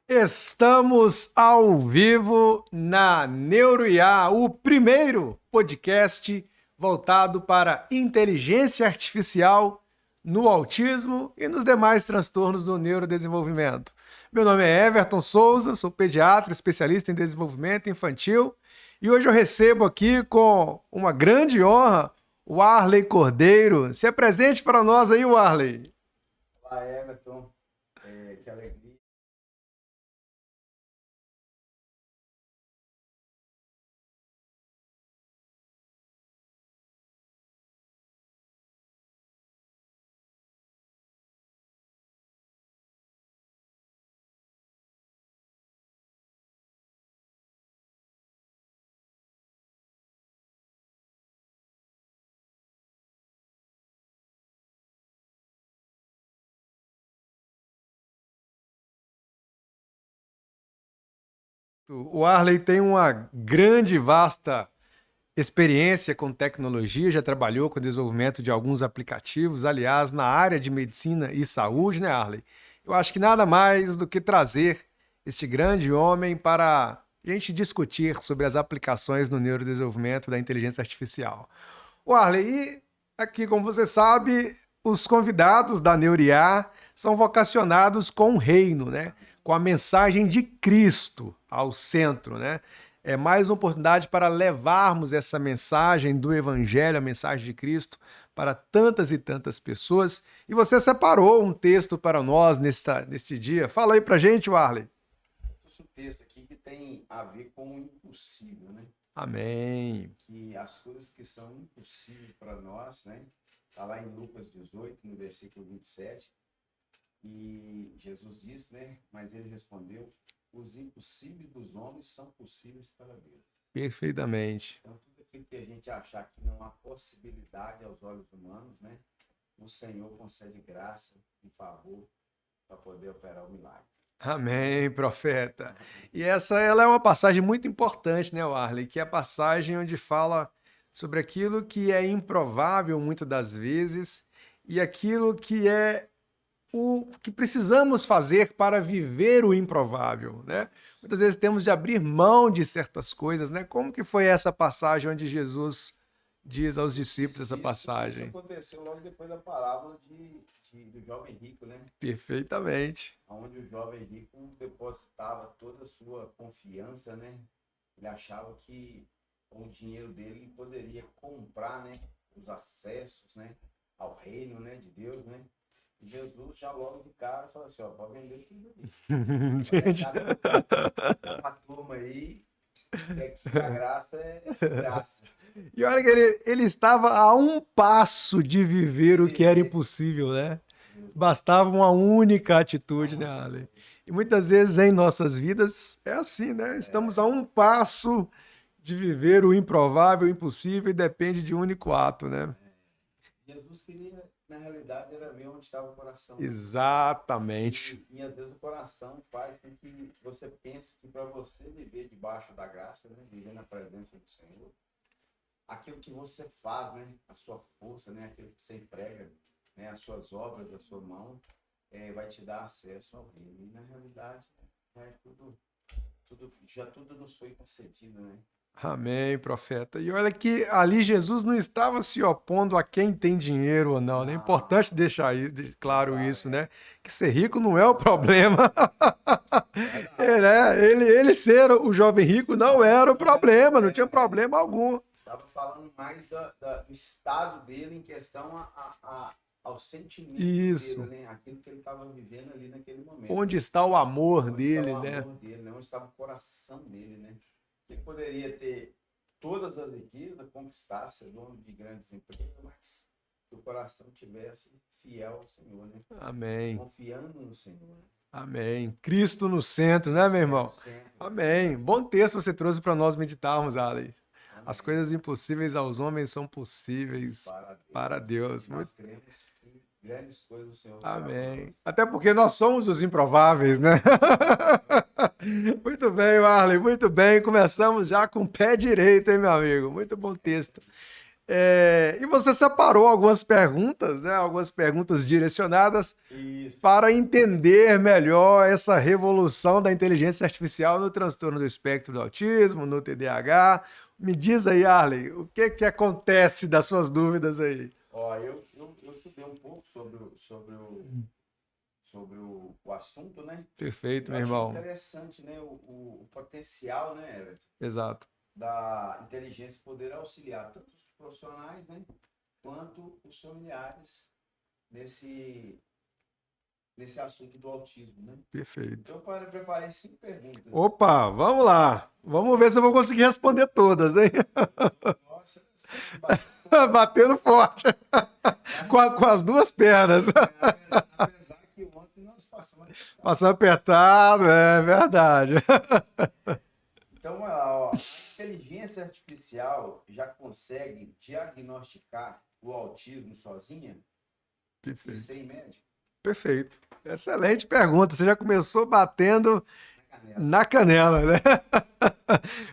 Estamos ao vivo na NeuroIA, o primeiro podcast voltado para inteligência artificial no autismo e nos demais transtornos do neurodesenvolvimento. Meu nome é Everton Souza, sou pediatra, especialista em desenvolvimento infantil e hoje eu recebo aqui com uma grande honra o Warley Cordeiro. Se apresente para nós aí, Warley. Olá, Everton. Que alegria. O Arley tem uma grande, vasta experiência com tecnologia, já trabalhou com o desenvolvimento de alguns aplicativos, aliás, na área de medicina e saúde, né, Arley? Eu acho que nada mais do que trazer este grande homem para a gente discutir sobre as aplicações no neurodesenvolvimento da inteligência artificial. O Arley, e aqui, como você sabe, os convidados da NeuroIA são vocacionados com o reino, né? Com a mensagem de Cristo ao centro, né? É mais uma oportunidade para levarmos essa mensagem do Evangelho, a mensagem de Cristo, para tantas e tantas pessoas. E você separou um texto para nós neste dia. Fala aí pra gente, Warley. Trouxe um texto aqui que tem a ver com o impossível, né? Amém. Que as coisas que são impossíveis para nós, né? Está lá em Lucas 18, no versículo 27. E Jesus disse, né? Mas ele respondeu: os impossíveis dos homens são possíveis para Deus. Perfeitamente. Então, tudo aquilo que a gente achar que não há possibilidade aos olhos humanos, né? O Senhor concede graça e favor para poder operar o milagre. Amém, profeta. E ela é uma passagem muito importante, né, Warley? Que é a passagem onde fala sobre aquilo que é improvável muitas das vezes e aquilo que é o que precisamos fazer para viver o improvável, né? Muitas vezes temos de abrir mão de certas coisas, né? Como que foi essa passagem onde Jesus diz aos discípulos essa Isso passagem? aconteceu logo depois da parábola do jovem rico, né? Perfeitamente. Onde o jovem rico depositava toda a sua confiança, né? Ele achava que com o dinheiro dele ele poderia comprar, né? Os acessos, né? Ao reino, né? De Deus, né? E Jesus já logo de cara falou assim, ó, pode vender tudo aí. Vai dar uma turma aí, que aqui a graça é de graça. E olha que ele estava a um passo de viver o que era impossível, né? Bastava uma única atitude, né, Ale? E muitas vezes em nossas vidas é assim, né? Estamos a um passo de viver o improvável, o impossível e depende de um único ato, né? Jesus queria, na realidade, era ver onde estava o coração. Exatamente. E às vezes o coração faz com que você pense que para você viver debaixo da graça, né, viver na presença do Senhor, aquilo que você faz, né, a sua força, né, aquilo que você emprega, né, as suas obras, a sua mão, vai te dar acesso ao reino. E na realidade, tudo nos foi concedido, né? Amém, profeta. E olha que ali Jesus não estava se opondo a quem tem dinheiro ou não, né? É importante deixar claro isso, né? Que ser rico não é o problema. Ele ser o jovem rico não era o problema, não tinha problema algum. Estava falando mais do estado dele em questão ao sentimento Isso. dele, né? Aquilo que ele estava vivendo ali naquele momento. Onde está o amor Onde dele, está o né? amor dele, né? Onde estava o coração dele, né? Ele poderia ter todas as riquezas, conquistar, ser dono de grandes empresas, mas que o coração tivesse fiel ao Senhor, né? Amém. Confiando no Senhor, né? Amém. Cristo no centro, né, meu irmão? Sempre. Amém. Bom texto você trouxe para nós meditarmos, Ale. Amém. As coisas impossíveis aos homens são possíveis para Deus. Nós cremos que grandes coisas o Senhor fará. Amém. Até porque nós somos os improváveis, né? Muito bem, Arley, muito bem. Começamos já com o pé direito, hein, meu amigo? Muito bom texto. E você separou algumas perguntas, né? Algumas perguntas direcionadas Isso. para entender melhor essa revolução da inteligência artificial no transtorno do espectro do autismo, no TDAH. Me diz aí, Arley, o que que acontece das suas dúvidas aí? Ó, eu estudei um pouco sobre o assunto, né? Perfeito, Eu meu achei irmão. interessante, né, o potencial, né, Everton, Exato. da inteligência poder auxiliar tanto os profissionais, né, quanto os familiares nesse, nesse assunto do autismo, né? Perfeito. Então, eu preparei 5 perguntas. Opa, vamos lá. Vamos ver se eu vou conseguir responder todas, hein? Nossa, sempre batendo forte. Batendo forte. Tá? Com as duas pernas. Apesar que ontem nós passamos. Passou apertado, é verdade. Então, olha lá, ó, a inteligência artificial já consegue diagnosticar o autismo sozinha e Perfeito. sem médico? Perfeito. Excelente pergunta. Você já começou batendo Na canela. na canela, né?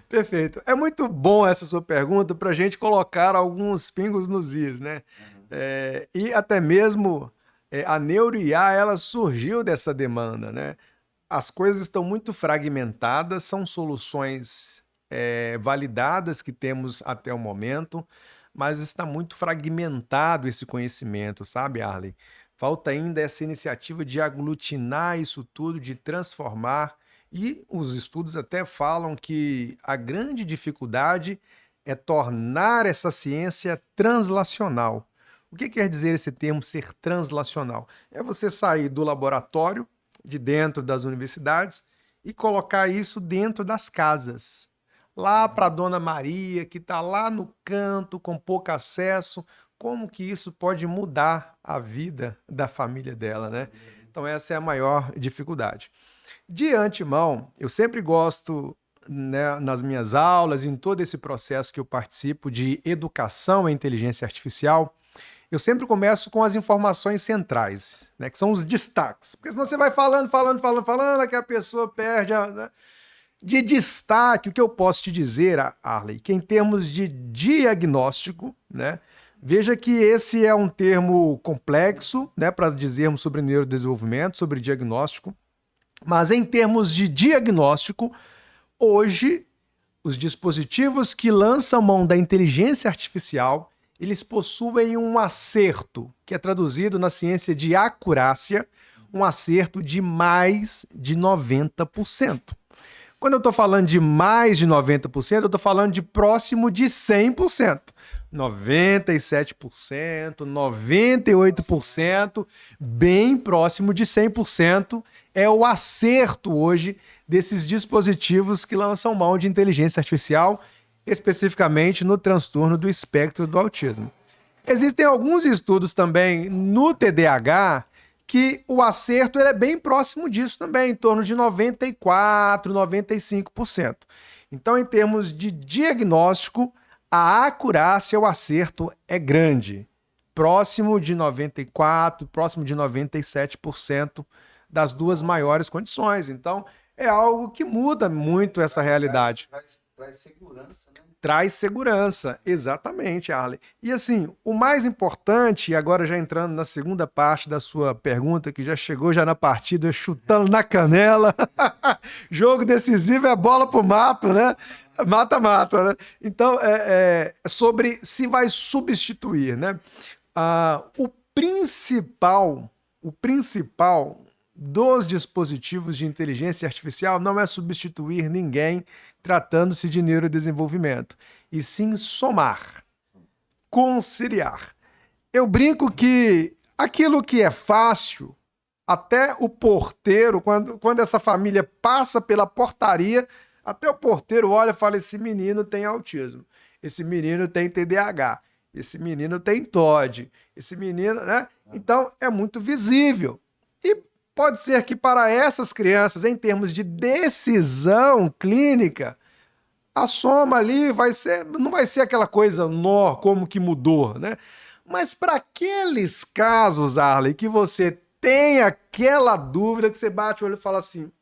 Perfeito. É muito bom essa sua pergunta para a gente colocar alguns pingos nos is, né? Aham. E até mesmo a NeuroIA, ela surgiu dessa demanda, né? As coisas estão muito fragmentadas, são soluções validadas que temos até o momento, mas está muito fragmentado esse conhecimento, sabe, Arley? Falta ainda essa iniciativa de aglutinar isso tudo, de transformar. E os estudos até falam que a grande dificuldade é tornar essa ciência translacional. O que quer dizer esse termo ser translacional? É você sair do laboratório, de dentro das universidades, e colocar isso dentro das casas. Lá para a Uhum. Dona Maria, que está lá no canto, com pouco acesso, como que isso pode mudar a vida da família Da dela, né? família, né? Então, essa é a maior dificuldade. De antemão, eu sempre gosto, né, nas minhas aulas, em todo esse processo que eu participo de educação à inteligência artificial, eu sempre começo com as informações centrais, né, que são os destaques. Porque senão você vai falando, falando, falando, falando, que a pessoa perde a, né? De destaque, o que eu posso te dizer, Arley, que em termos de diagnóstico, né, veja que esse é um termo complexo, né, para dizermos sobre neurodesenvolvimento, sobre diagnóstico, mas em termos de diagnóstico, hoje os dispositivos que lançam mão da inteligência artificial, eles possuem um acerto, que é traduzido na ciência de acurácia, um acerto de mais de 90%. Quando eu estou falando de mais de 90%, eu estou falando de próximo de 100%. 97%, 98%, bem próximo de 100% é o acerto hoje desses dispositivos que lançam mão de inteligência artificial, especificamente no transtorno do espectro do autismo. Existem alguns estudos também no TDAH que o acerto ele é bem próximo disso também, em torno de 94, 95%. Então, em termos de diagnóstico, a acurácia, o acerto é grande, próximo de 94, próximo de 97% das duas maiores condições. Então, é algo que muda muito essa realidade. Traz segurança, né? Traz segurança, exatamente, Arley. E assim, o mais importante, e agora já entrando na segunda parte da sua pergunta, que já chegou já na partida, chutando na canela, jogo decisivo é bola pro mato, né? Mata-mata, né? Então, é sobre se vai substituir, né? O principal dos dispositivos de inteligência artificial não é substituir ninguém tratando-se de neurodesenvolvimento, e sim somar, conciliar. Eu brinco que aquilo que é fácil, até o porteiro, quando essa família passa pela portaria, até o porteiro olha e fala: esse menino tem autismo, esse menino tem TDAH, esse menino tem TOD, esse menino, né? Então é muito visível. E pode ser que para essas crianças, em termos de decisão clínica, a soma ali não vai ser aquela coisa, nó, como que mudou, né? Mas para aqueles casos, Arley, que você tem aquela dúvida que você bate o olho e fala assim: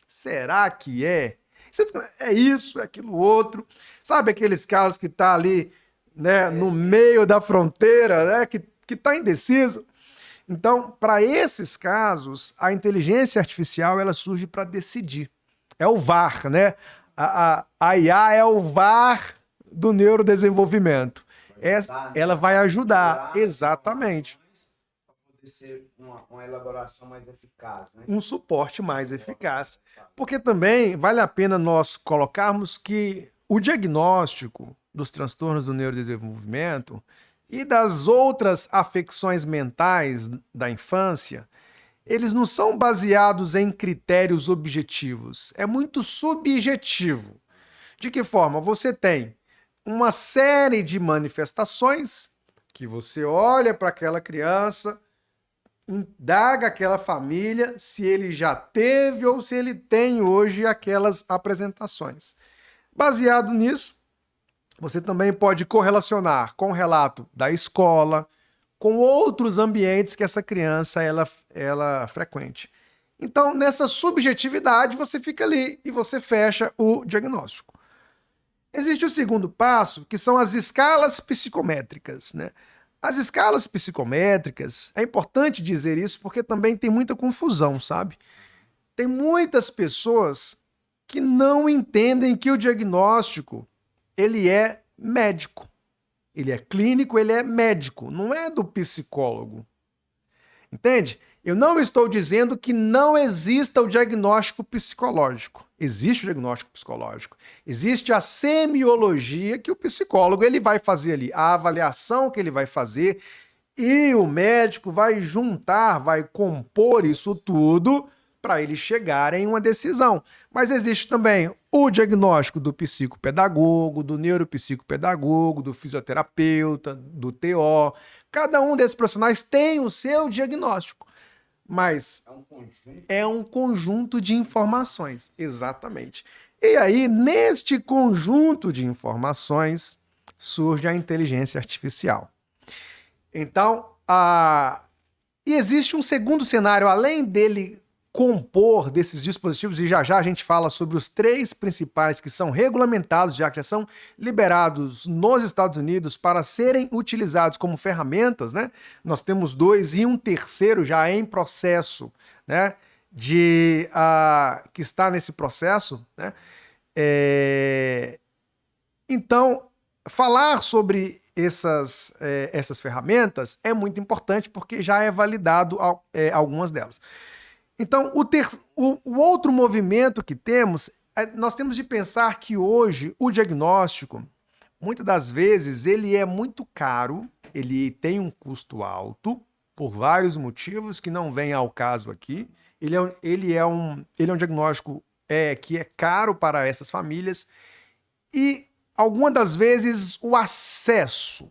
será que é? Você fica, é isso, é aquilo outro. Sabe aqueles casos que tá ali né, no meio da fronteira, né, que está indeciso. Então, para esses casos, a inteligência artificial ela surge para decidir. É o VAR, né? A IA é o VAR do neurodesenvolvimento. Ela vai ajudar, exatamente. Para poder ser uma elaboração mais eficaz, né? Um suporte mais eficaz. Porque também vale a pena nós colocarmos que o diagnóstico dos transtornos do neurodesenvolvimento e das outras afecções mentais da infância, eles não são baseados em critérios objetivos. É muito subjetivo. De que forma? Você tem uma série de manifestações que você olha para aquela criança, indaga aquela família se ele já teve ou se ele tem hoje aquelas apresentações. Baseado nisso, você também pode correlacionar com o relato da escola, com outros ambientes que essa criança ela frequente. Então, nessa subjetividade, você fica ali e você fecha o diagnóstico. Existe o segundo passo, que são as escalas psicométricas, né? As escalas psicométricas, é importante dizer isso porque também tem muita confusão, sabe? Tem muitas pessoas que não entendem que o diagnóstico ele é médico. Ele é clínico, ele é médico, não é do psicólogo. Entende? Eu não estou dizendo que não exista o diagnóstico psicológico. Existe o diagnóstico psicológico. Existe a semiologia que o psicólogo ele vai fazer ali, a avaliação que ele vai fazer e o médico vai juntar, vai compor isso tudo para ele chegar em uma decisão. Mas existe também o diagnóstico do psicopedagogo, do neuropsicopedagogo, do fisioterapeuta, do TO. Cada um desses profissionais tem o seu diagnóstico, mas é um conjunto de informações, exatamente. E aí, neste conjunto de informações, surge a inteligência artificial. Então, e existe um segundo cenário, além dele compor desses dispositivos, e já já a gente fala sobre os 3 principais que são regulamentados, já que já são liberados nos Estados Unidos para serem utilizados como ferramentas, né? Nós temos 2 e um terceiro já em processo, né? Que está nesse processo, né? Então, falar sobre essas ferramentas é muito importante porque já é validado algumas delas. Então, o outro movimento que temos, nós temos de pensar que hoje o diagnóstico, muitas das vezes, ele é muito caro, ele tem um custo alto, por vários motivos que não vêm ao caso aqui. Ele é um diagnóstico que é caro para essas famílias e, algumas das vezes, o acesso,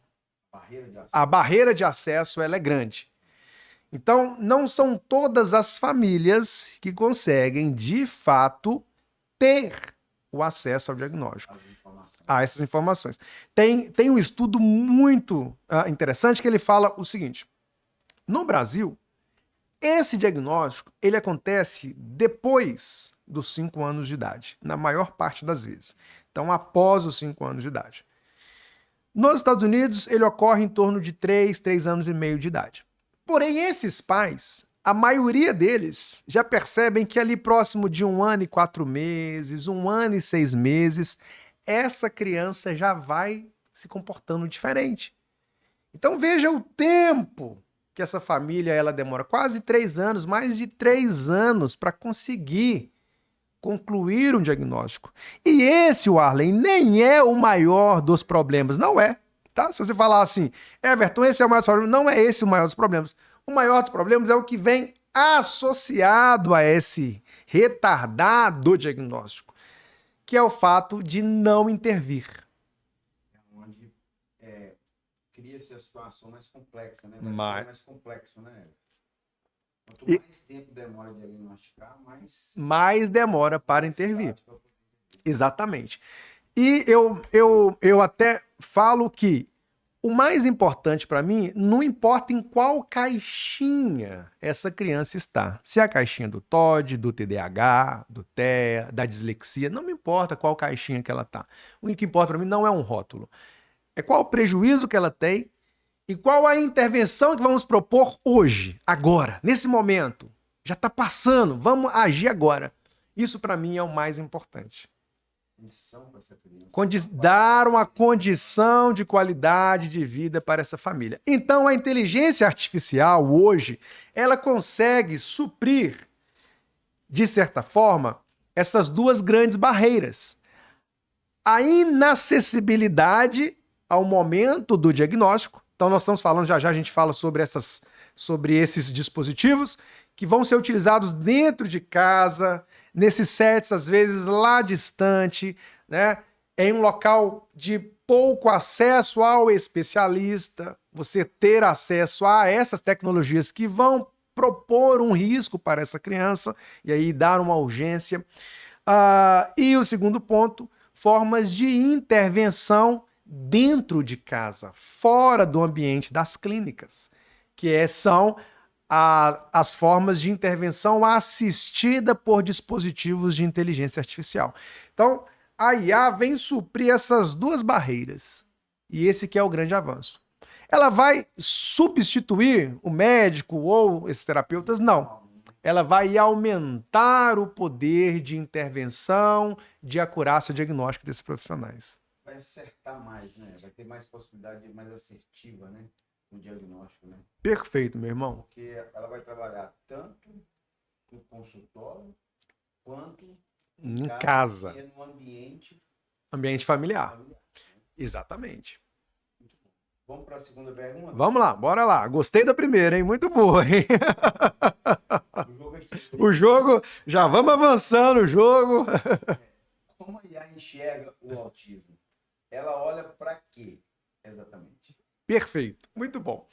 a barreira de acesso ela é grande. Então, não são todas as famílias que conseguem, de fato, ter o acesso ao diagnóstico, a essas informações. Tem um estudo muito interessante que ele fala o seguinte: no Brasil, esse diagnóstico ele acontece depois dos 5 anos de idade, na maior parte das vezes. Então, após os 5 anos de idade. Nos Estados Unidos, ele ocorre em torno de 3 anos e meio de idade. Porém, esses pais, a maioria deles já percebem que ali próximo de 1 ano e 4 meses, 1 ano e 6 meses, essa criança já vai se comportando diferente. Então veja o tempo que essa família ela demora, quase 3 anos, mais de 3 anos para conseguir concluir um diagnóstico. E esse, Warlen, nem é o maior dos problemas, não é. Tá? Se você falar assim, Everton, esse é o maior dos problemas, não é esse o maior dos problemas. O maior dos problemas é o que vem associado a esse retardado diagnóstico, que é o fato de não intervir. Onde cria-se a situação mais complexa, né? Mais complexo, né? Quanto mais tempo demora de diagnosticar, mais demora para intervir. Exatamente. E eu até falo que o mais importante para mim, não importa em qual caixinha essa criança está. Se é a caixinha do TOD, do TDAH, do TEA, da dislexia, não me importa qual caixinha que ela está. O que importa para mim não é um rótulo. é qual o prejuízo que ela tem e qual a intervenção que vamos propor hoje, agora, nesse momento. Já está passando, vamos agir agora. Isso para mim é o mais importante. Dar uma condição de qualidade de vida para essa família. Então, a inteligência artificial hoje, ela consegue suprir, de certa forma, essas duas grandes barreiras. A inacessibilidade ao momento do diagnóstico. Então, nós estamos falando, já a gente fala sobre esses dispositivos que vão ser utilizados dentro de casa, nesses sets, às vezes, lá distante, né? Em um local de pouco acesso ao especialista, você ter acesso a essas tecnologias que vão propor um risco para essa criança e aí dar uma urgência. E o segundo ponto, formas de intervenção dentro de casa, fora do ambiente das clínicas, que são as formas de intervenção assistida por dispositivos de inteligência artificial. Então, a IA vem suprir essas duas barreiras. E esse que é o grande avanço. Ela vai substituir o médico ou esses terapeutas? Não. Ela vai aumentar o poder de intervenção, de acurácia diagnóstica desses profissionais. Vai acertar mais, né? Vai ter mais possibilidade mais assertiva, né? No diagnóstico, né? Perfeito, meu irmão. Porque ela vai trabalhar tanto no consultório quanto em casa. E no ambiente familiar. Exatamente. Vamos para a segunda pergunta? Vamos lá, bora lá. Gostei da primeira, hein? Muito boa, hein? O jogo, já vamos avançando o jogo. Como a IA enxerga o autismo? Ela olha para quê, exatamente? Perfeito, muito bom.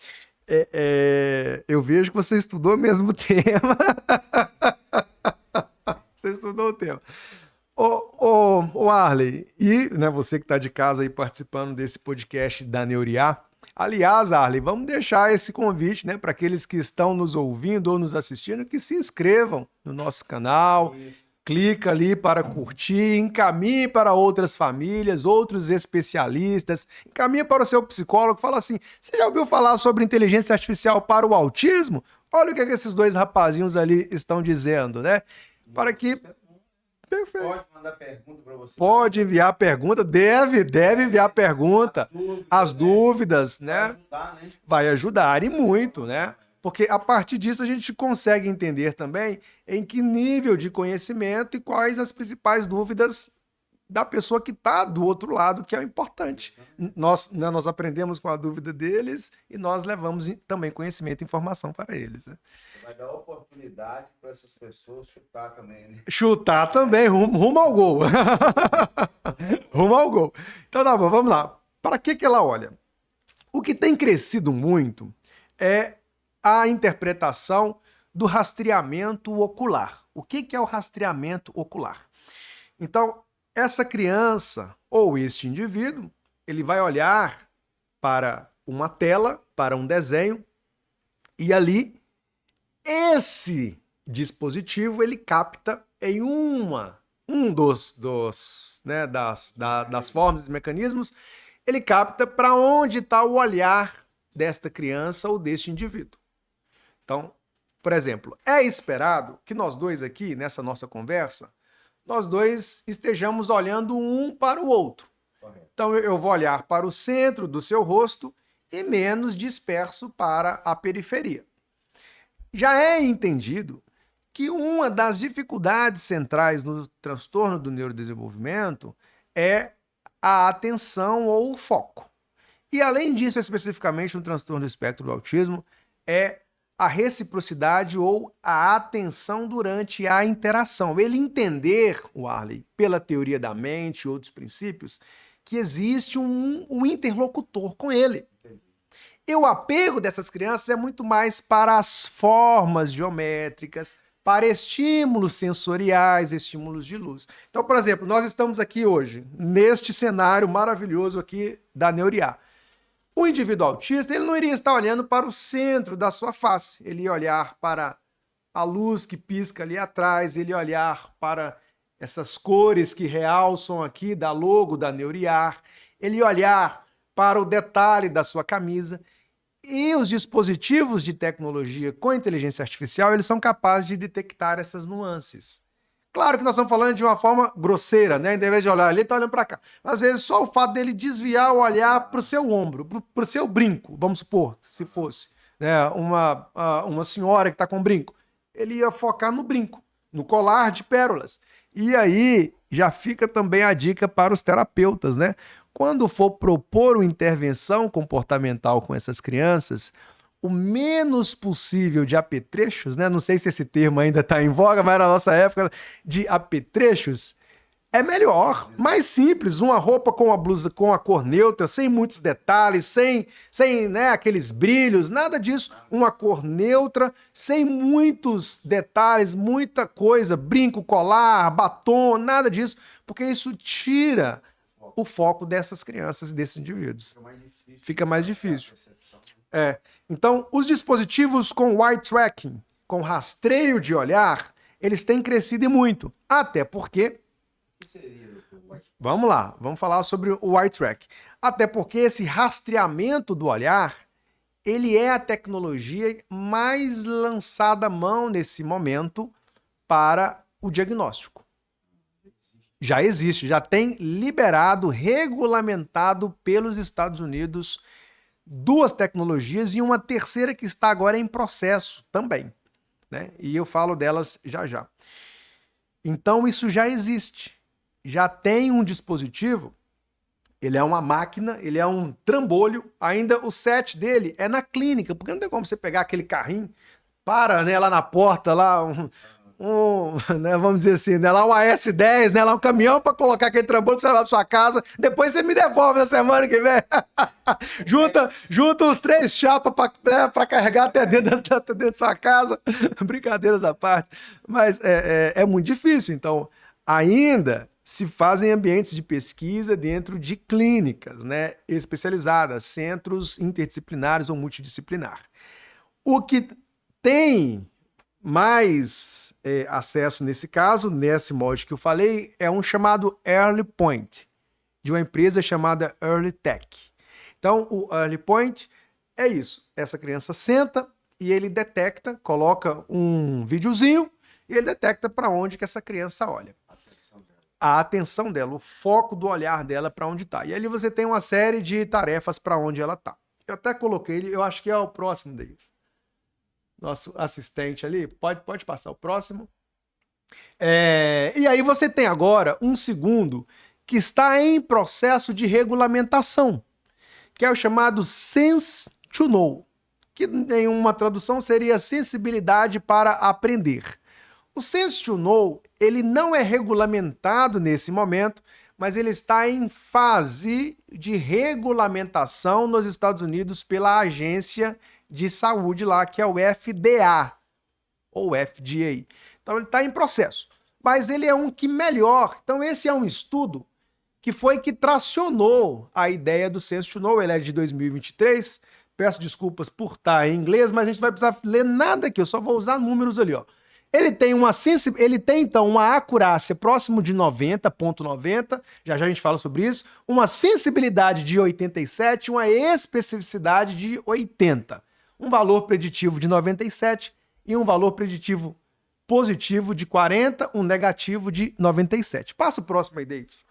Eu vejo que você estudou mesmo o tema. Você estudou o tema. Ô Arley, e né, você que está de casa aí participando desse podcast da Neuriá. Aliás, Arley, vamos deixar esse convite, né, para aqueles que estão nos ouvindo ou nos assistindo, que se inscrevam no nosso canal, clica ali para curtir, encaminhe para outras famílias, outros especialistas, encaminhe para o seu psicólogo, fala assim, você já ouviu falar sobre inteligência artificial para o autismo? Olha o que esses dois rapazinhos ali estão dizendo, né? Para que... Perfeito. Pode mandar pergunta para você. Pode enviar pergunta, deve enviar pergunta. As dúvidas, né? Vai ajudar e muito, né? Porque a partir disso a gente consegue entender também em que nível de conhecimento e quais as principais dúvidas da pessoa que está do outro lado, que é o importante. Nós aprendemos com a dúvida deles e nós levamos também conhecimento e informação para eles. Né? Vai dar oportunidade para essas pessoas chutar também, né? Chutar também, rumo ao gol. Rumo ao gol. Então tá bom, vamos lá. Para que ela olha? O que tem crescido muito é a interpretação do rastreamento ocular. O que é o rastreamento ocular? Então, essa criança ou este indivíduo, ele vai olhar para uma tela, para um desenho, e ali esse dispositivo ele capta em das formas e mecanismos, ele capta para onde está o olhar desta criança ou deste indivíduo. Então, por exemplo, é esperado que nós dois aqui, nessa nossa conversa, nós dois estejamos olhando um para o outro. Correto. Então, eu vou olhar para o centro do seu rosto e menos disperso para a periferia. Já é entendido que uma das dificuldades centrais no transtorno do neurodesenvolvimento é a atenção ou o foco. E, além disso, especificamente no transtorno do espectro do autismo, é a reciprocidade ou a atenção durante a interação. Ele entender, o Arley, pela teoria da mente e outros princípios, que existe um interlocutor com ele. E o apego dessas crianças é muito mais para as formas geométricas, para estímulos sensoriais, estímulos de luz. Então, por exemplo, nós estamos aqui hoje, neste cenário maravilhoso aqui da Neuriá. O indivíduo autista, ele não iria estar olhando para o centro da sua face, ele ia olhar para a luz que pisca ali atrás, ele ia olhar para essas cores que realçam aqui da logo da Neuriá, ele ia olhar para o detalhe da sua camisa. E os dispositivos de tecnologia com inteligência artificial, eles são capazes de detectar essas nuances. Claro que nós estamos falando de uma forma grosseira, né? Em vez de olhar ali, ele está olhando para cá. Às vezes, só o fato dele desviar o olhar para o seu ombro, para o seu brinco, vamos supor, se fosse, né? Uma senhora que está com brinco, ele ia focar no brinco, no colar de pérolas. E aí, já fica também a dica para os terapeutas, né? Quando for propor uma intervenção comportamental com essas crianças, o menos possível de apetrechos, né? Não sei se esse termo ainda está em voga, mas na nossa época, de apetrechos, é melhor, mais simples, uma roupa com a blusa com a cor neutra, sem muitos detalhes, sem né, aqueles brilhos, nada disso, uma cor neutra, sem muitos detalhes, muita coisa, brinco, colar, batom, nada disso, porque isso tira o foco dessas crianças e desses indivíduos. Fica mais difícil. Então, os dispositivos com eye tracking, com rastreio de olhar, eles têm crescido e muito. Até porque... Vamos lá, vamos falar sobre o eye track. Até porque esse rastreamento do olhar, ele é a tecnologia mais lançada à mão nesse momento para o diagnóstico. Já existe, já tem liberado, regulamentado pelos Estados Unidos 2 tecnologias e uma terceira que está agora em processo também, né? E eu falo delas já já. Então isso já existe. Já tem um dispositivo, ele é uma máquina, ele é um trambolho, ainda o set dele é na clínica, porque não tem como você pegar aquele carrinho, né, lá na porta, lá né, vamos dizer assim, né, lá um AS10, né, lá um caminhão para colocar aquele trambolho para você levar para sua casa, depois você me devolve na semana que vem. junta os 3 chapas para carregar até dentro da sua casa. Brincadeiras à parte. Mas é muito difícil, então ainda se fazem ambientes de pesquisa dentro de clínicas, né, especializadas, centros interdisciplinares ou multidisciplinar. O que tem mais acesso nesse caso, nesse molde que eu falei, é um chamado Early Point, de uma empresa chamada Early Tech. Então, o Early Point é isso. Essa criança senta e ele detecta, coloca um videozinho e ele detecta para onde que essa criança olha. A atenção dela, o foco do olhar dela para onde está. E ali você tem uma série de tarefas para onde ela está. Eu até coloquei ele, eu acho que é o próximo deles. Nosso assistente ali, pode passar o próximo. E aí você tem agora um segundo que está em processo de regulamentação, que é o chamado Sense to Know, que em uma tradução seria sensibilidade para aprender. O Sense to Know, ele não é regulamentado nesse momento, mas ele está em fase de regulamentação nos Estados Unidos pela agência de saúde lá, que é o FDA, ou FDA. Então ele está em processo. Mas ele é um que melhor. Então esse é um estudo que foi que tracionou a ideia do Sense to Know. Ele é de 2023. Peço desculpas por estar em inglês, mas a gente não vai precisar ler nada aqui. Eu só vou usar números ali, ó. Ele tem então uma acurácia próximo de 90,90, já a gente fala sobre isso, uma sensibilidade de 87, uma especificidade de 80, um valor preditivo de 97 e um valor preditivo positivo de 40, um negativo de 97. Passa o próximo aí, Davis.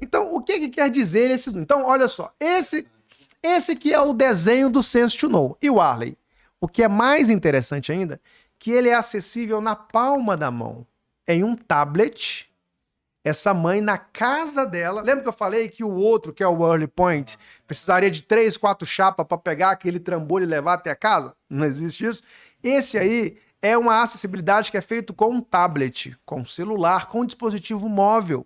Então, o que quer dizer esses? Então, olha só, esse que é o desenho do Sense to Know. E o Arley, o que é mais interessante ainda, que ele é acessível na palma da mão, em um tablet. Essa mãe, na casa dela... Lembra que eu falei que o outro, que é o Early Point, precisaria de 3, 4 chapas para pegar aquele trambolho e levar até a casa? Não existe isso. Esse aí é uma acessibilidade que é feito com um tablet, com um celular, com um dispositivo móvel.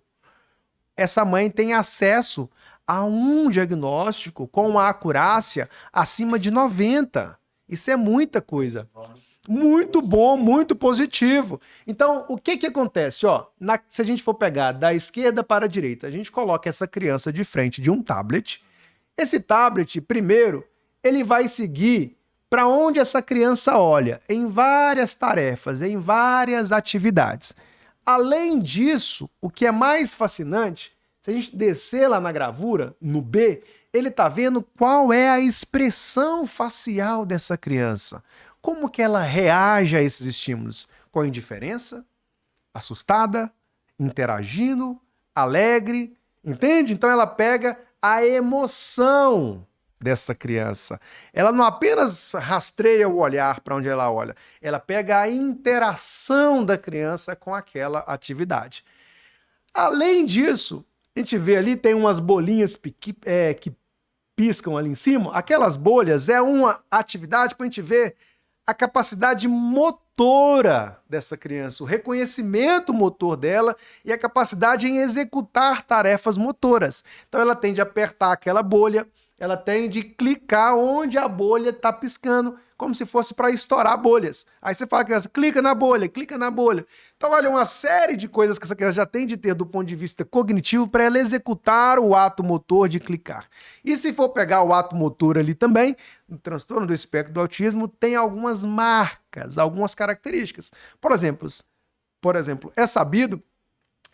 Essa mãe tem acesso a um diagnóstico com uma acurácia acima de 90. Isso é muita coisa. Muito bom, muito positivo. Então, o que acontece? Se a gente for pegar da esquerda para a direita, a gente coloca essa criança de frente de um tablet. Esse tablet, primeiro, ele vai seguir para onde essa criança olha, em várias tarefas, em várias atividades. Além disso, o que é mais fascinante, se a gente descer lá na gravura, no B, ele está vendo qual é a expressão facial dessa criança. Como que ela reage a esses estímulos? Com indiferença, assustada, interagindo, alegre, entende? Então ela pega a emoção dessa criança. Ela não apenas rastreia o olhar para onde ela olha, ela pega a interação da criança com aquela atividade. Além disso, a gente vê ali, tem umas bolinhas que piscam ali em cima. Aquelas bolhas é uma atividade para a gente ver a capacidade motora dessa criança, o reconhecimento motor dela e a capacidade em executar tarefas motoras. Então ela tende a apertar aquela bolha, ela tende a clicar onde a bolha está piscando, como se fosse para estourar bolhas. Aí você fala, criança, clica na bolha, clica na bolha. Então, olha, uma série de coisas que essa criança já tem de ter do ponto de vista cognitivo para ela executar o ato motor de clicar. E se for pegar o ato motor ali também, no transtorno do espectro do autismo, tem algumas marcas, algumas características. Por exemplo, é sabido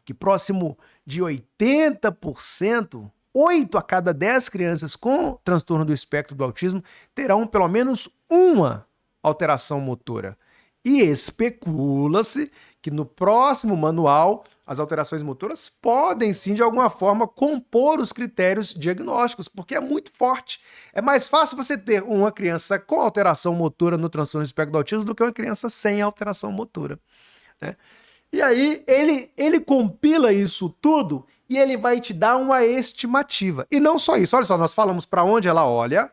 que próximo de 80%, 8 a cada 10 crianças com transtorno do espectro do autismo terão pelo menos uma alteração motora. E especula-se que no próximo manual as alterações motoras podem sim, de alguma forma, compor os critérios diagnósticos, porque é muito forte. É mais fácil você ter uma criança com alteração motora no transtorno do espectro do autismo do que uma criança sem alteração motora, né? E aí ele compila isso tudo e ele vai te dar uma estimativa. E não só isso, olha só, nós falamos para onde ela olha,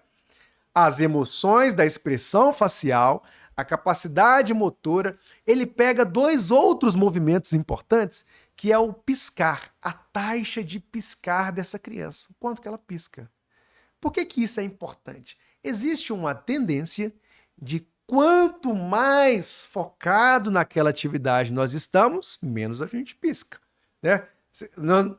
as emoções da expressão facial, a capacidade motora. Ele pega 2 outros movimentos importantes, que é o piscar, a taxa de piscar dessa criança, o quanto que ela pisca. Por que que isso é importante? Existe uma tendência de quanto mais focado naquela atividade nós estamos, menos a gente pisca, né?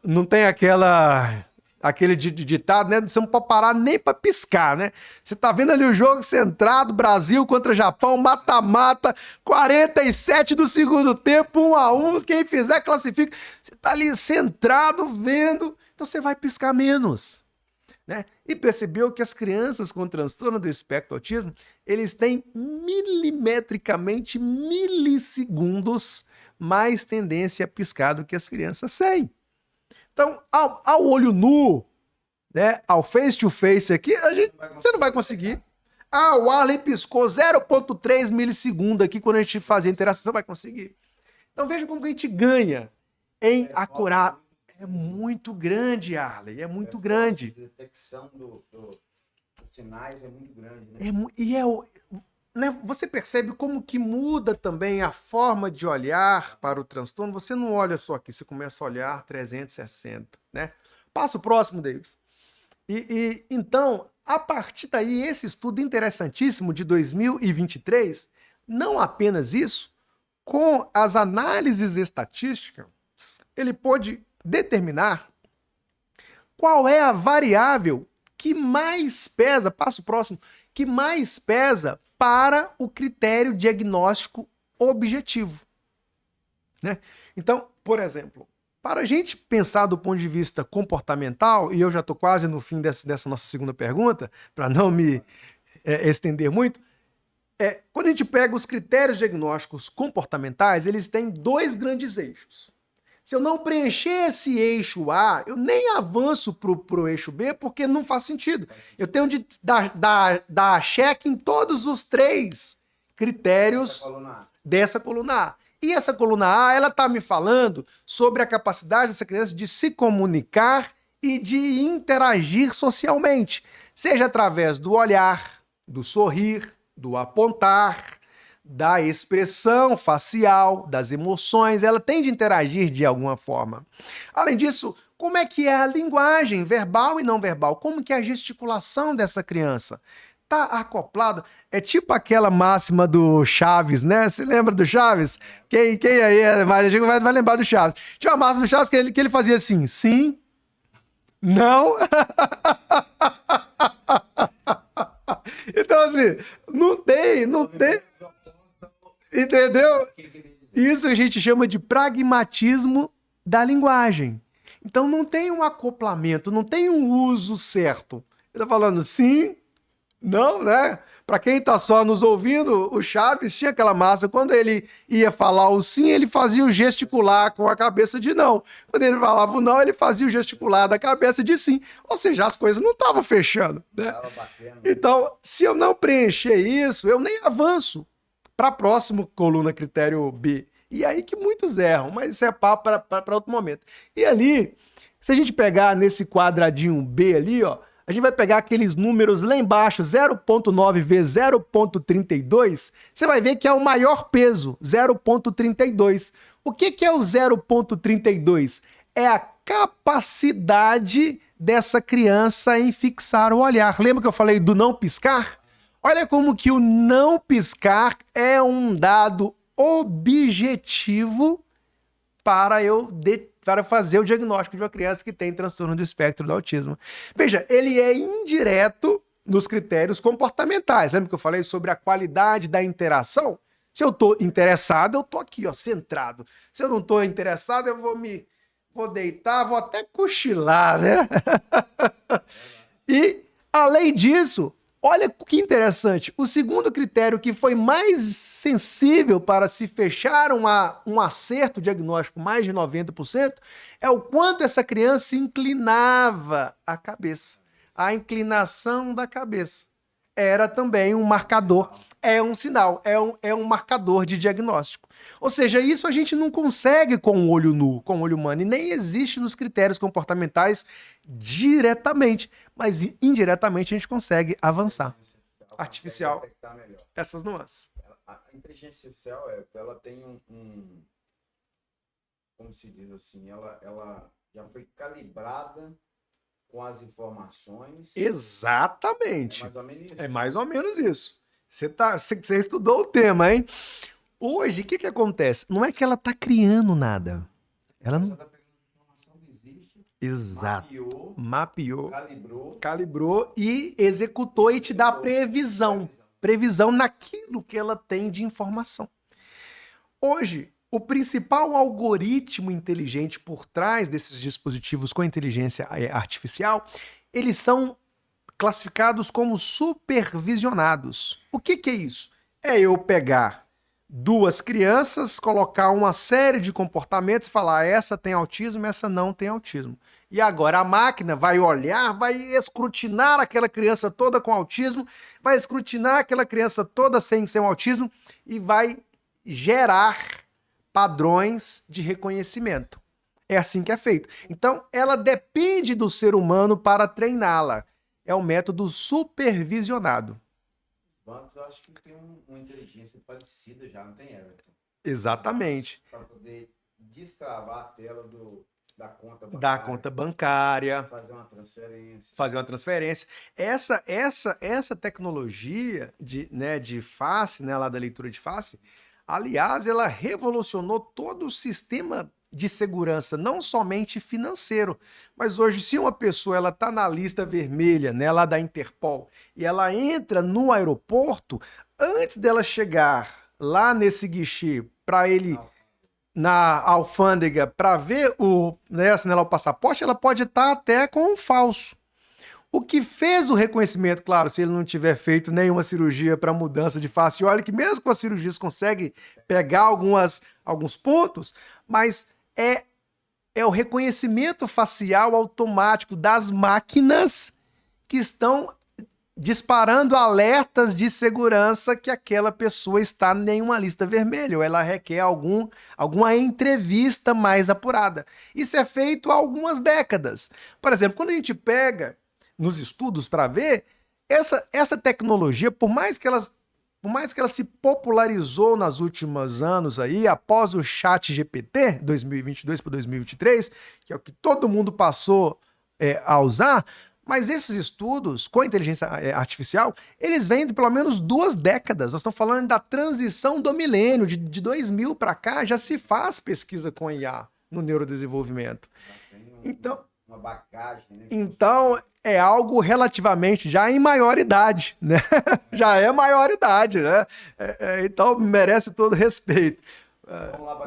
Não tem aquele ditado, né? Você não pode parar nem para piscar, né? Você tá vendo ali o jogo centrado, Brasil contra Japão, mata-mata, 47 do segundo tempo, 1-1, quem fizer classifica. Você tá ali centrado, vendo, então você vai piscar menos, né? E percebeu que as crianças com transtorno do espectro do autismo, eles têm milimetricamente, milissegundos, mais tendência a piscar do que as crianças sem. Então, ao olho nu, né, ao face-to-face aqui, você não vai conseguir. Ah, o Arley piscou 0,3 milissegundos aqui quando a gente fazia interação, você não vai conseguir. Então veja como que a gente ganha em acurar. É muito grande, Arley, é muito grande. A detecção dos sinais é muito grande, né? Né, você percebe como que muda também a forma de olhar para o transtorno. Você não olha só aqui, você começa a olhar 360, né? Passa o próximo, Davis. Então, a partir daí, esse estudo interessantíssimo de 2023, não apenas isso, com as análises estatísticas, ele pôde determinar qual é a variável que mais pesa, passo próximo, que mais pesa para o critério diagnóstico objetivo, né? Então, por exemplo, para a gente pensar do ponto de vista comportamental, e eu já estou quase no fim dessa nossa segunda pergunta, para não me estender muito, quando a gente pega os critérios diagnósticos comportamentais, eles têm 2 grandes eixos. Se eu não preencher esse eixo A, eu nem avanço para o eixo B, porque não faz sentido. Eu tenho de dar check em todos os 3 critérios dessa coluna A. E essa coluna A, ela está me falando sobre a capacidade dessa criança de se comunicar e de interagir socialmente, seja através do olhar, do sorrir, do apontar, da expressão facial, das emoções, ela tem de interagir de alguma forma. Além disso, como é que é a linguagem verbal e não verbal? Como que é a gesticulação dessa criança? Tá acoplado? É tipo aquela máxima do Chaves, né? Você lembra do Chaves? Quem aí vai lembrar do Chaves. Tinha uma máxima do Chaves que ele fazia assim, sim, não... Então, assim, não tem... Entendeu? Isso a gente chama de pragmatismo da linguagem. Então não tem um acoplamento, não tem um uso certo. Ele tá falando sim, não, né? Para quem tá só nos ouvindo, o Chaves tinha aquela massa. Quando ele ia falar o sim, ele fazia o gesticular com a cabeça de não. Quando ele falava o não, ele fazia o gesticular da cabeça de sim. Ou seja, as coisas não estavam fechando, né? Tava batendo. Então, se eu não preencher isso, eu nem avanço para a próxima coluna critério B. E aí que muitos erram, mas isso é papo para outro momento. E ali, se a gente pegar nesse quadradinho B ali, ó, a gente vai pegar aqueles números lá embaixo, 0,9 vezes 0,32, você vai ver que é o maior peso, 0,32. O que é o 0,32? É a capacidade dessa criança em fixar o olhar. Lembra que eu falei do não piscar? Olha como que o não piscar é um dado objetivo para fazer o diagnóstico de uma criança que tem transtorno do espectro do autismo. Veja, ele é indireto nos critérios comportamentais. Lembra que eu falei sobre a qualidade da interação? Se eu estou interessado, eu estou aqui, ó, centrado. Se eu não estou interessado, eu vou deitar, vou até cochilar, né? E, além disso, olha que interessante, o segundo critério que foi mais sensível para se fechar um acerto diagnóstico mais de 90% é o quanto essa criança inclinava a cabeça. A inclinação da cabeça era também um marcador, é um sinal, é um marcador de diagnóstico. Ou seja, isso a gente não consegue com o olho nu, com o olho humano, e nem existe nos critérios comportamentais diretamente, mas indiretamente a gente consegue avançar. Artificial, Detectar melhor. essas nuances. A inteligência artificial, ela tem como se diz assim, ela já foi calibrada com as informações. Exatamente. É mais ou menos isso. É mais ou menos isso. Você estudou o tema, hein? Hoje, o que acontece? Não é que ela está criando nada. Ela Já não. está pegando informação que existe, Exato. mapeou, Mapeou, calibrou calibrou e executou e te dá previsão. Previsão naquilo que ela tem de informação. Hoje, o principal algoritmo inteligente por trás desses dispositivos com inteligência artificial, eles são classificados como supervisionados. O que é isso? É eu pegar duas crianças, colocar uma série de comportamentos e falar essa tem autismo, essa não tem autismo. E agora a máquina vai olhar, vai escrutinar aquela criança toda com autismo, vai escrutinar aquela criança toda sem autismo e vai gerar padrões de reconhecimento. É assim que é feito. Então, ela depende do ser humano para treiná-la. É um método supervisionado. Os bancos, eu acho que tem uma inteligência parecida já, não tem, Everton? Exatamente. Para poder destravar a tela da conta bancária. Da conta bancária. Fazer uma transferência. Essa tecnologia de face, né, lá da leitura de face, aliás, ela revolucionou todo o sistema de segurança, não somente financeiro, mas hoje, se uma pessoa ela está na lista vermelha, né, lá da Interpol, e ela entra no aeroporto, antes dela chegar lá nesse guichê para ele na alfândega para ver assinalar o passaporte, ela pode estar até com um falso. O que fez o reconhecimento, claro, se ele não tiver feito nenhuma cirurgia para mudança de face, olha que mesmo com as cirurgias consegue pegar alguns pontos, mas é o reconhecimento facial automático das máquinas que estão disparando alertas de segurança que aquela pessoa está em uma lista vermelha, ou ela requer alguma entrevista mais apurada. Isso é feito há algumas décadas. Por exemplo, quando a gente pega nos estudos para ver, essa tecnologia, por mais que ela se popularizou nos últimos anos aí, após o chat GPT, 2022 para 2023, que é o que todo mundo passou a usar, mas esses estudos com inteligência artificial, eles vêm de pelo menos 2 décadas. Nós estamos falando da transição do milênio, de 2000 para cá, já se faz pesquisa com IA no neurodesenvolvimento. Então, uma bagagem, né? Então, é algo relativamente já em maioridade, né? Já é maioridade, né? Então, merece todo respeito.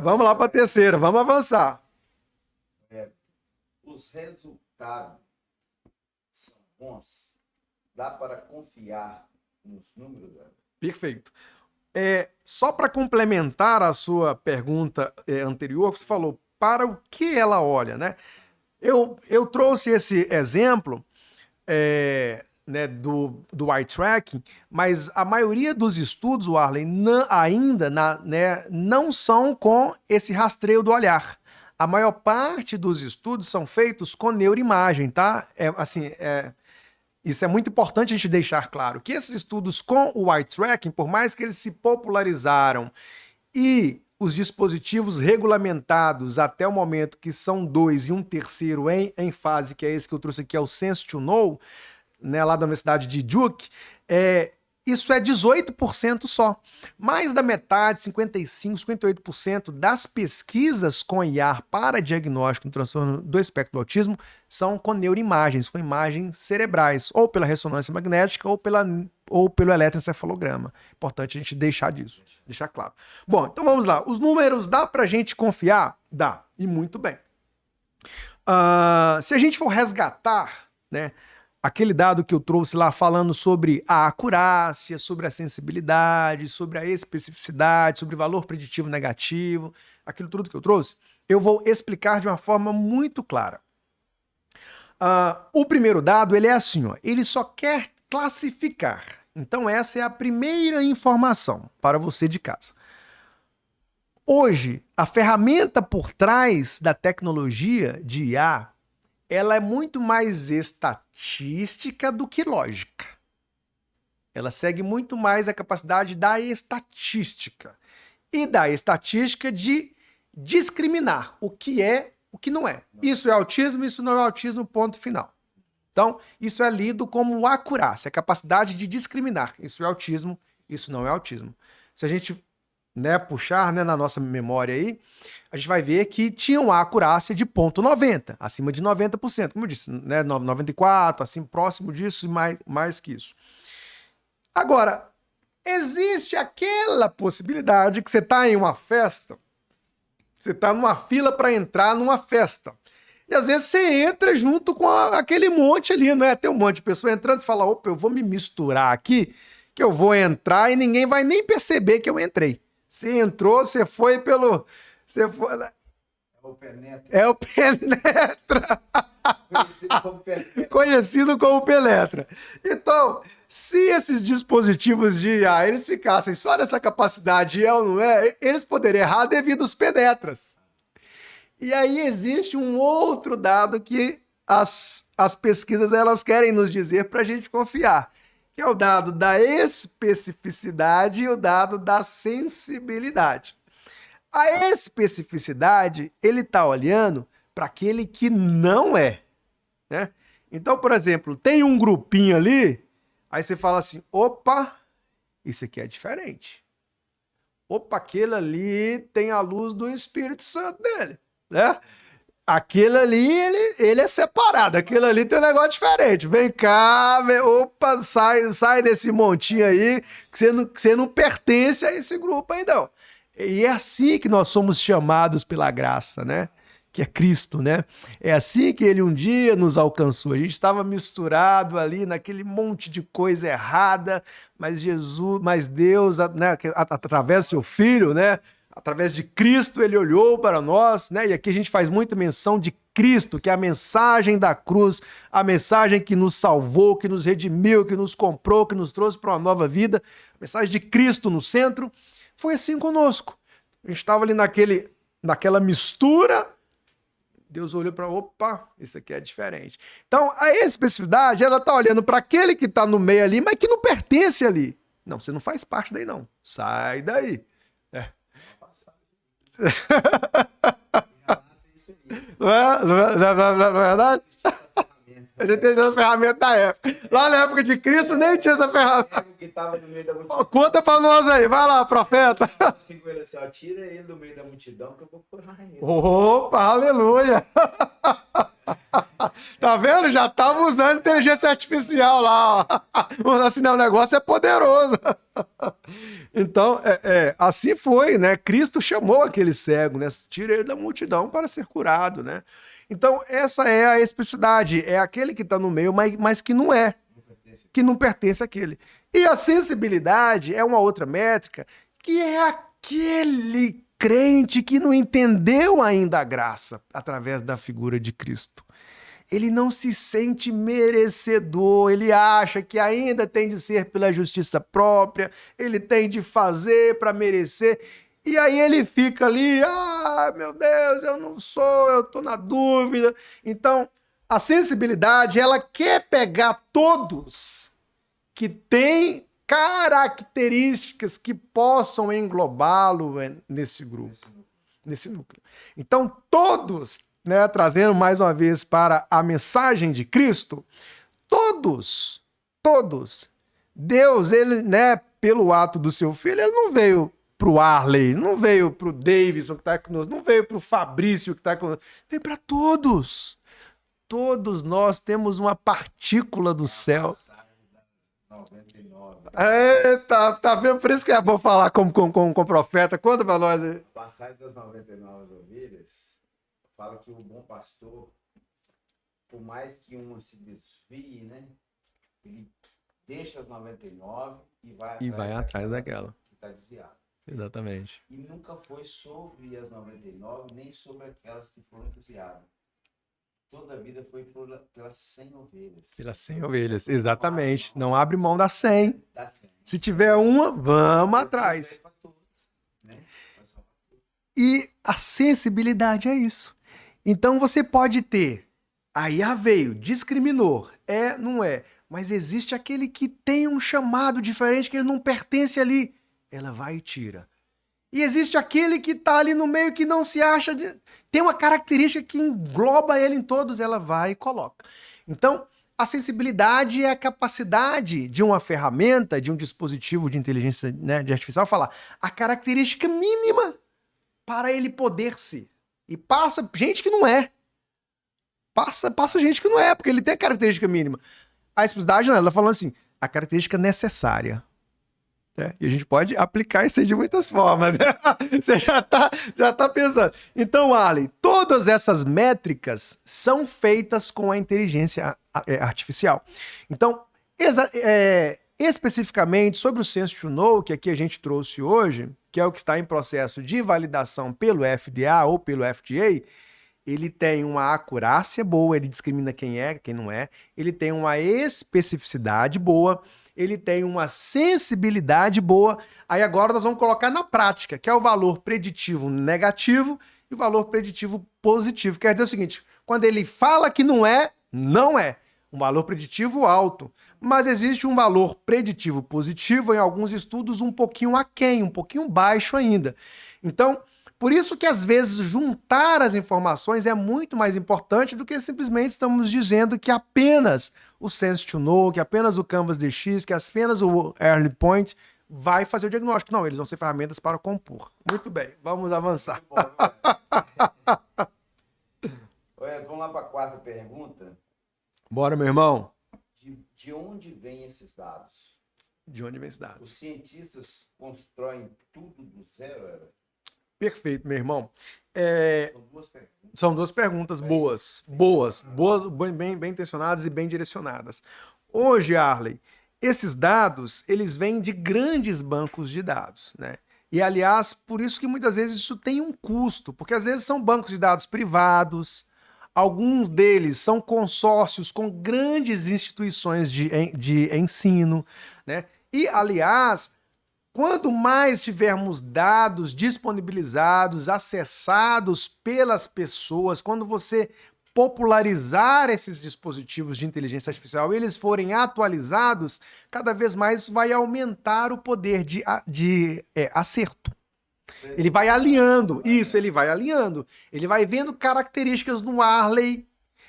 Vamos lá para a terceira, vamos avançar. Os resultados são bons. dá para confiar nos números, velho? Perfeito. Só para complementar a sua pergunta anterior, você falou para o que ela olha, né? Eu trouxe esse exemplo né, do eye tracking, mas a maioria dos estudos, Warley, ainda né, não são com esse rastreio do olhar. A maior parte dos estudos são feitos com neuroimagem, tá? Isso é muito importante a gente deixar claro, que esses estudos com o eye tracking, por mais que eles se popularizaram e os dispositivos regulamentados até o momento, que são 2 e um terceiro em fase, que é esse que eu trouxe aqui, é o Sense to Know, né, lá da Universidade de Duke, isso é 18% só. Mais da metade, 55%, 58% das pesquisas com IAR para diagnóstico no transtorno do espectro do autismo são com neuroimagens, com imagens cerebrais, ou pela ressonância magnética ou pelo eletroencefalograma. Importante a gente deixar claro. Bom, então vamos lá. Os números, dá pra gente confiar? Dá, e muito bem. Se a gente for resgatar, né, aquele dado que eu trouxe lá falando sobre a acurácia, sobre a sensibilidade, sobre a especificidade, sobre valor preditivo negativo, aquilo tudo que eu trouxe, eu vou explicar de uma forma muito clara. O primeiro dado, ele é assim, ó, ele só quer classificar. Então essa é a primeira informação para você de casa. Hoje, a ferramenta por trás da tecnologia de IA, ela é muito mais estatística do que lógica. Ela segue muito mais a capacidade da estatística. E da estatística de discriminar o que é, o que não é. Isso é autismo, isso não é autismo, ponto final. Então, isso é lido como acurácia, a capacidade de discriminar. Isso é autismo, isso não é autismo. Se a gente puxar na nossa memória aí, a gente vai ver que tinha uma acurácia de 0,90, acima de 90%, como eu disse, 94%, assim, próximo disso e mais que isso. Agora, existe aquela possibilidade que você está em uma festa, você está numa fila para entrar numa festa, e às vezes você entra junto com aquele monte ali, né? Tem um monte de pessoa entrando, você fala, opa, eu vou me misturar aqui, que eu vou entrar e ninguém vai nem perceber que eu entrei. Você entrou, você foi pelo... Você foi... É o Penetra. É o Penetra. Conhecido como Penetra. Conhecido como Penetra. Então, se esses dispositivos de IA, eles ficassem só nessa capacidade, é ou não é, eles poderiam errar devido aos penetras. E aí existe um outro dado que as pesquisas elas querem nos dizer para a gente confiar, que é o dado da especificidade e o dado da sensibilidade. A especificidade, ele está olhando para aquele que não é, né? Então, por exemplo, tem um grupinho ali, aí você fala assim, opa, isso aqui é diferente. Opa, aquele ali tem a luz do Espírito Santo dele, né? Aquele ali, ele é separado. Aquele ali tem um negócio diferente. Vem cá, opa, sai desse montinho aí, que você não pertence a esse grupo aí, não. E é assim que nós somos chamados pela graça, né? Que é Cristo, né? É assim que ele um dia nos alcançou. A gente estava misturado ali naquele monte de coisa errada, mas Deus, né, através do seu Filho, né? Através de Cristo, ele olhou para nós, né? E aqui a gente faz muita menção de Cristo, que é a mensagem da cruz, a mensagem que nos salvou, que nos redimiu, que nos comprou, que nos trouxe para uma nova vida. A mensagem de Cristo no centro. Foi assim conosco. A gente estava ali naquela mistura. Deus olhou para, opa, isso aqui é diferente. Então, a especificidade, ela está olhando para aquele que está no meio ali, mas que não pertence ali. Não, você não faz parte daí, não. Sai daí. Não é verdade? A gente tem essa ferramenta da época. Lá na época de Cristo nem tinha essa ferramenta. Que tava no meio da multidão. Conta pra nós aí, vai lá, profeta. Segura assim, ó, tira ele do meio da multidão que eu vou curar ele. Opa, aleluia. Tá vendo? Já tava usando inteligência artificial lá, ó. Assim, não, o negócio é poderoso. Então, assim foi, né? Cristo chamou aquele cego, né? Tira ele da multidão para ser curado, né? Então, essa é a especificidade. É aquele que está no meio, mas que não é. Não pertence que não pertence àquele. E a sensibilidade é uma outra métrica, que é aquele crente que não entendeu ainda a graça através da figura de Cristo. Ele não se sente merecedor, ele acha que ainda tem de ser pela justiça própria, ele tem de fazer para merecer. E aí ele fica ali, meu Deus, eu não sou, eu estou na dúvida. Então, a sensibilidade, ela quer pegar todos que têm características que possam englobá-lo nesse grupo, nesse núcleo. Então, todos, né, trazendo mais uma vez para a mensagem de Cristo, todos, Deus, ele, né, pelo ato do seu filho, ele não veio pro Arley, não veio pro Davidson que está conosco, não veio pro Fabrício que está conosco, veio para todos. Todos nós temos uma partícula do céu. 99. Tá vendo? Por isso que é bom falar com o profeta. Conta para nós aí. A passagem das 99 ovelhas fala que o bom pastor, por mais que uma se desvie, né, ele deixa as 99 e vai atrás daquela que está desviada. Exatamente. E nunca foi sobre as 99, nem sobre aquelas que foram desviadas. Toda a vida foi pelas 100 ovelhas. Pelas 100 ovelhas, exatamente. Não abre mão das 100. Da 100. Se tiver uma, vamos atrás. E a sensibilidade é isso. Então você pode ter, aí veio, discriminou, não é, mas existe aquele que tem um chamado diferente, que ele não pertence ali. Ela vai e tira. E existe aquele que está ali no meio que não se acha, tem uma característica que engloba ele em todos, ela vai e coloca. Então, a sensibilidade é a capacidade de uma ferramenta, de um dispositivo de inteligência, né, de artificial, falar a característica mínima para ele poder ser. E passa gente que não é. Passa gente que não é, porque ele tem a característica mínima. A expressividade não, ela falando assim, a característica necessária. E a gente pode aplicar isso aí de muitas formas. Você já tá pensando. Então, Arley, todas essas métricas são feitas com a inteligência artificial. Então, especificamente sobre o Sense to Know, que aqui a gente trouxe hoje, que é o que está em processo de validação pelo FDA ou pelo FDA, ele tem uma acurácia boa, ele discrimina quem é, quem não é, ele tem uma especificidade boa, ele tem uma sensibilidade boa. Aí agora nós vamos colocar na prática, que é o valor preditivo negativo e o valor preditivo positivo. Quer dizer o seguinte, quando ele fala que não é, não é. Um valor preditivo alto. Mas existe um valor preditivo positivo, em alguns estudos, um pouquinho aquém, um pouquinho baixo ainda. Então, por isso que às vezes juntar as informações é muito mais importante do que simplesmente estamos dizendo que apenas o Sense to Know, que apenas o Canvas DX, que apenas o Early Point vai fazer o diagnóstico. Não, eles vão ser ferramentas para compor. Muito bem, vamos avançar. Vamos lá para a quarta pergunta. Bora, meu irmão. De onde vêm esses dados? De onde vêm esses dados? Os cientistas constroem tudo do zero? Perfeito, meu irmão. São duas perguntas. São duas perguntas boas, bem intencionadas e bem direcionadas. Hoje, Arley, esses dados, eles vêm de grandes bancos de dados, né? E, aliás, por isso que muitas vezes isso tem um custo, porque às vezes são bancos de dados privados, alguns deles são consórcios com grandes instituições de ensino, né? E, aliás, quanto mais tivermos dados disponibilizados, acessados pelas pessoas, quando você popularizar esses dispositivos de inteligência artificial e eles forem atualizados, cada vez mais vai aumentar o poder de acerto. Ele vai alinhando, ele vai alinhando. Ele vai vendo características no Arley,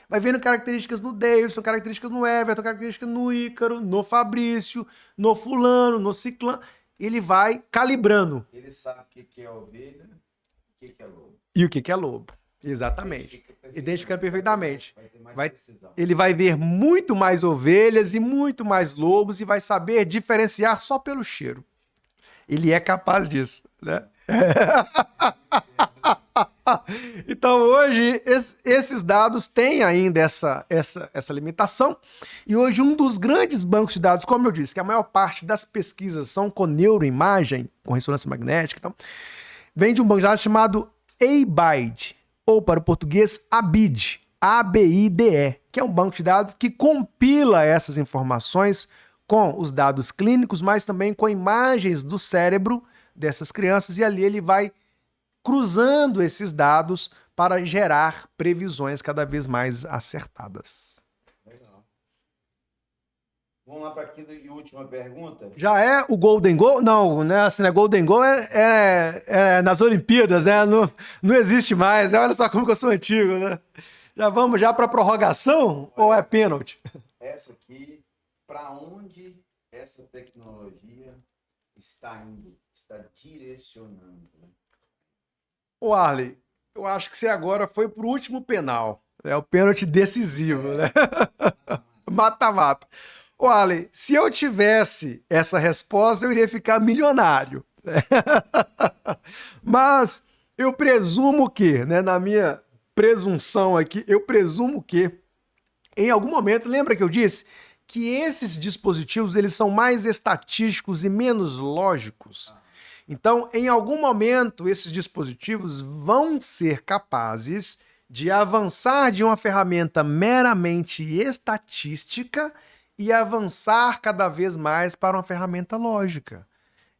vai vendo características no Davidson, características no Everton, características no Ícaro, no Fabrício, no fulano, no ciclano. Ele vai calibrando. Ele sabe o que é ovelha, o que é lobo. E o que é lobo. Exatamente. Identificando perfeitamente. Ele vai ver muito mais ovelhas e muito mais lobos e vai saber diferenciar só pelo cheiro. Ele é capaz disso, né? Então, hoje, esses dados têm ainda essa limitação. E hoje, um dos grandes bancos de dados, como eu disse, que a maior parte das pesquisas são com neuroimagem, com ressonância magnética, então, vem de um banco de dados chamado ABIDE, ou para o português, ABIDE, ABIDE, que é um banco de dados que compila essas informações com os dados clínicos, mas também com imagens do cérebro dessas crianças, e ali ele vai cruzando esses dados para gerar previsões cada vez mais acertadas. Legal. Vamos lá para a quinta e última pergunta. Já é o Golden Goal? Não, né? Assim, né? Golden Goal é nas Olimpíadas, né? Não existe mais. Olha só como que eu sou antigo, né? Já vamos já para prorrogação ou é pênalti? Essa aqui, para onde essa tecnologia está indo, está direcionando, né? Ô, Arley, eu acho que você agora foi pro último penal. É o pênalti decisivo, né? Mata-mata. Ô, Arley, se eu tivesse essa resposta, eu iria ficar milionário. Mas eu presumo que, né, na minha presunção aqui, eu presumo que em algum momento, lembra que eu disse que esses dispositivos eles são mais estatísticos e menos lógicos? Então, em algum momento, esses dispositivos vão ser capazes de avançar de uma ferramenta meramente estatística e avançar cada vez mais para uma ferramenta lógica.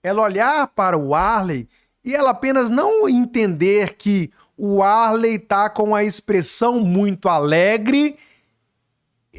Ela olhar para o Arley e ela apenas não entender que o Arley está com a expressão muito alegre.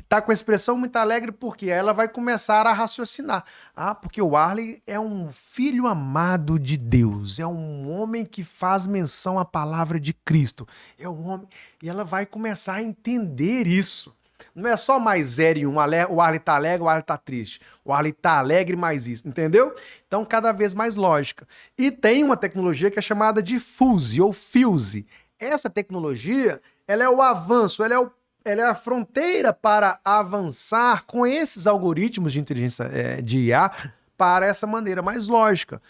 Tá com a expressão muito alegre porque ela vai começar a raciocinar. Ah, porque o Arley é um filho amado de Deus, é um homem que faz menção à palavra de Cristo. É um homem e ela vai começar a entender isso. Não é só mais 0 e 1, o Arley tá alegre, o Arley tá triste. O Arley tá alegre mais isso, entendeu? Então, cada vez mais lógica. E tem uma tecnologia que é chamada de Fuse ou Fuse. Essa tecnologia, ela é o avanço, ela é a fronteira para avançar com esses algoritmos de inteligência de IA para essa maneira mais lógica.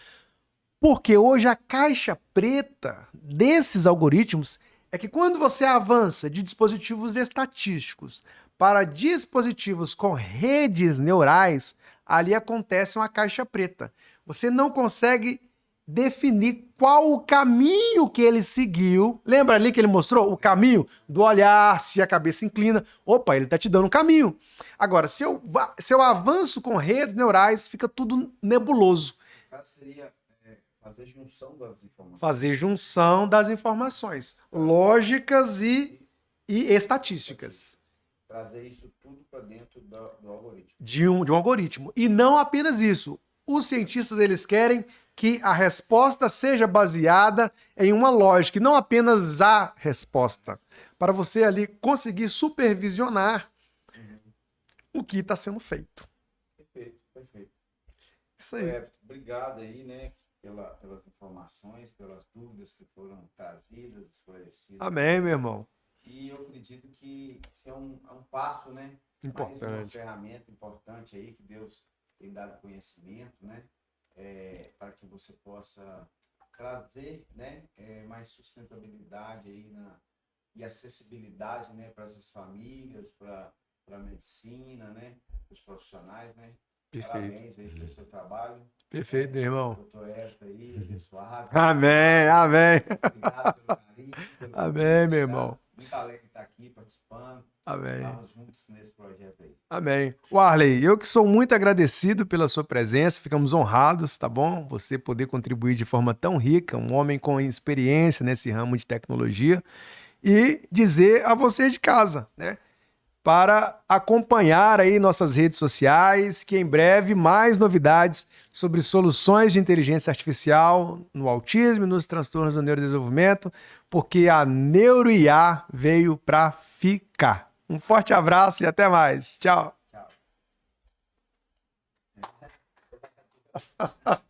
Porque hoje a caixa preta desses algoritmos é que quando você avança de dispositivos estatísticos para dispositivos com redes neurais, ali acontece uma caixa preta. Você não consegue definir qual o caminho que ele seguiu. Lembra ali que ele mostrou o caminho do olhar, se a cabeça inclina. Opa, ele está te dando um caminho. Agora, se eu avanço com redes neurais, fica tudo nebuloso. Seria fazer junção das informações. Fazer junção das informações lógicas e estatísticas. Trazer isso tudo para dentro do algoritmo. De um algoritmo. E não apenas isso. Os cientistas, eles querem que a resposta seja baseada em uma lógica, e não apenas a resposta. Para você ali conseguir supervisionar o que está sendo feito. Perfeito, perfeito. Isso aí. Obrigado aí, né, pelas informações, pelas dúvidas que foram trazidas, esclarecidas. Amém, meu irmão. E eu acredito que isso é um passo, né? Importante. Mais uma ferramenta importante aí que Deus tem dado conhecimento, né? Para que você possa trazer, né, mais sustentabilidade aí e acessibilidade, né, para essas famílias, para a medicina, né, os profissionais, né? Perfeito. Parabéns aí pelo seu trabalho. Perfeito, meu irmão. Doutor Everton aí, abençoado. Amém, amém. Obrigado pelo carinho. Amém, meu irmão. Muito alegre de estar aqui participando. Amém. Estamos juntos nesse projeto aí. Amém. Arley, eu que sou muito agradecido pela sua presença, ficamos honrados, tá bom? Você poder contribuir de forma tão rica, um homem com experiência nesse ramo de tecnologia, e dizer a você de casa, né? Para acompanhar aí nossas redes sociais, que em breve mais novidades sobre soluções de inteligência artificial no autismo e nos transtornos do neurodesenvolvimento, porque a NeuroIA veio para ficar. Um forte abraço e até mais. Tchau. Tchau.